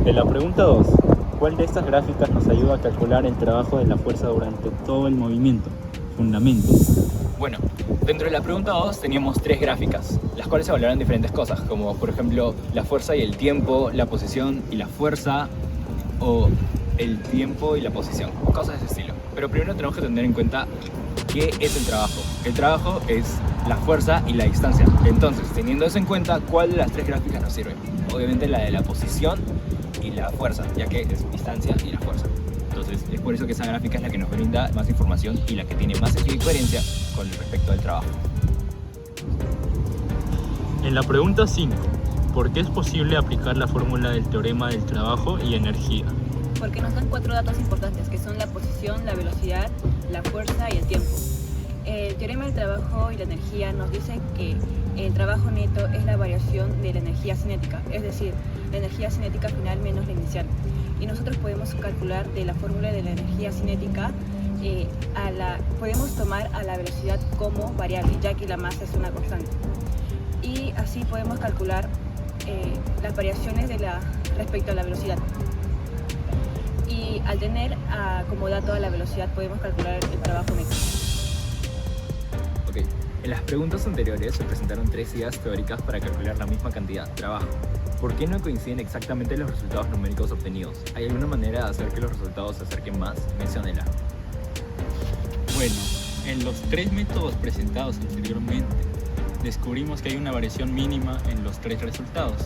En la pregunta 2, ¿cuál de estas gráficas nos ayuda a calcular el trabajo de la fuerza durante todo el movimiento? Fundamentos. Bueno, dentro de la pregunta 2 teníamos 3 gráficas, las cuales evaluaron diferentes cosas, como por ejemplo la fuerza y el tiempo, la posición y la fuerza, o el tiempo y la posición, cosas de ese estilo. Pero primero tenemos que tener en cuenta qué es el trabajo. El trabajo es la fuerza y la distancia. Entonces, teniendo eso en cuenta, ¿cuál de las 3 gráficas nos sirve? Obviamente la de la posición y la fuerza, ya que es distancia y la fuerza. Entonces, es por eso que esa gráfica es la que nos brinda más información y la que tiene más sentido y coherencia con respecto al trabajo. En la pregunta 5, ¿por qué es posible aplicar la fórmula del teorema del trabajo y energía? Porque nos dan 4 datos importantes, que son la posición, la velocidad, la fuerza y el tiempo. El teorema del trabajo y la energía nos dice que el trabajo neto es la variación de la energía cinética, es decir, la energía cinética final menos la inicial. Y nosotros podemos calcular de la fórmula de la energía cinética, podemos tomar a la velocidad como variable, ya que la masa es una constante. Y así podemos calcular las variaciones respecto a la velocidad. Y al tener como dato a la velocidad podemos calcular el trabajo neto. Ok, en las preguntas anteriores se presentaron 3 ideas teóricas para calcular la misma cantidad de trabajo. ¿Por qué no coinciden exactamente los resultados numéricos obtenidos? ¿Hay alguna manera de hacer que los resultados se acerquen más? Menciónela. Bueno, en los 3 métodos presentados anteriormente, descubrimos que hay una variación mínima en los 3 resultados.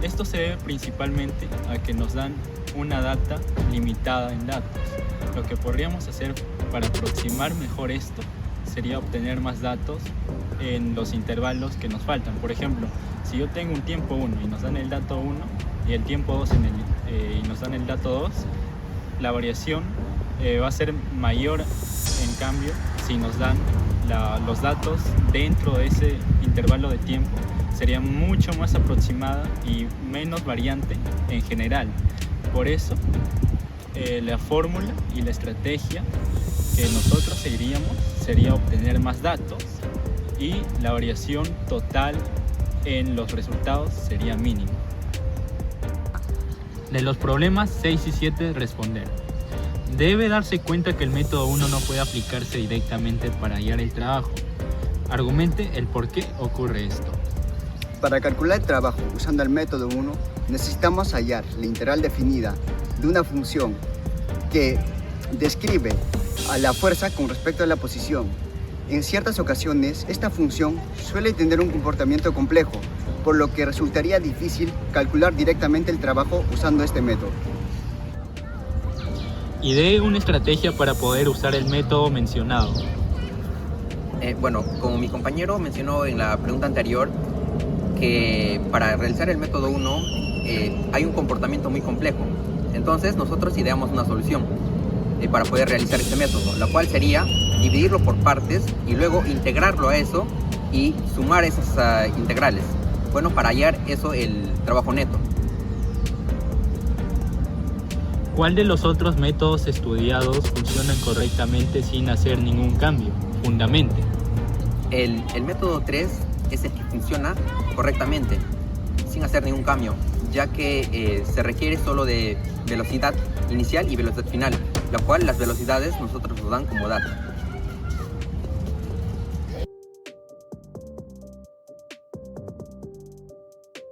Esto se debe principalmente a que nos dan una data limitada en datos. Lo que podríamos hacer para aproximar mejor esto sería obtener más datos en los intervalos que nos faltan. Por ejemplo, si yo tengo un tiempo 1 y nos dan el dato 1 y el tiempo 2 y nos dan el dato 2, la variación va a ser mayor. En cambio, si nos dan los datos dentro de ese intervalo de tiempo, sería mucho más aproximada y menos variante en general. Por eso, la fórmula y la estrategia que nosotros seguiríamos sería obtener más datos y la variación total en los resultados sería mínima. De los problemas 6 y 7 responder. Debe darse cuenta que el método 1 no puede aplicarse directamente para hallar el trabajo. Argumente el por qué ocurre esto. Para calcular el trabajo usando el método 1, necesitamos hallar la integral definida de una función que describe a la fuerza con respecto a la posición. En ciertas ocasiones, esta función suele tener un comportamiento complejo, por lo que resultaría difícil calcular directamente el trabajo usando este método. Idee una estrategia para poder usar el método mencionado. Bueno, como mi compañero mencionó en la pregunta anterior, que para realizar el método 1 hay un comportamiento muy complejo. Entonces nosotros ideamos una solución para poder realizar este método, la cual sería dividirlo por partes y luego integrarlo a eso y sumar esas integrales. Bueno, para hallar eso el trabajo neto. ¿Cuál de los otros métodos estudiados funcionan correctamente sin hacer ningún cambio? Fundamente. El método 3 es el que funciona correctamente, sin hacer ningún cambio, ya que se requiere solo de velocidad inicial y velocidad final, la cual las velocidades nosotros nos dan como dato.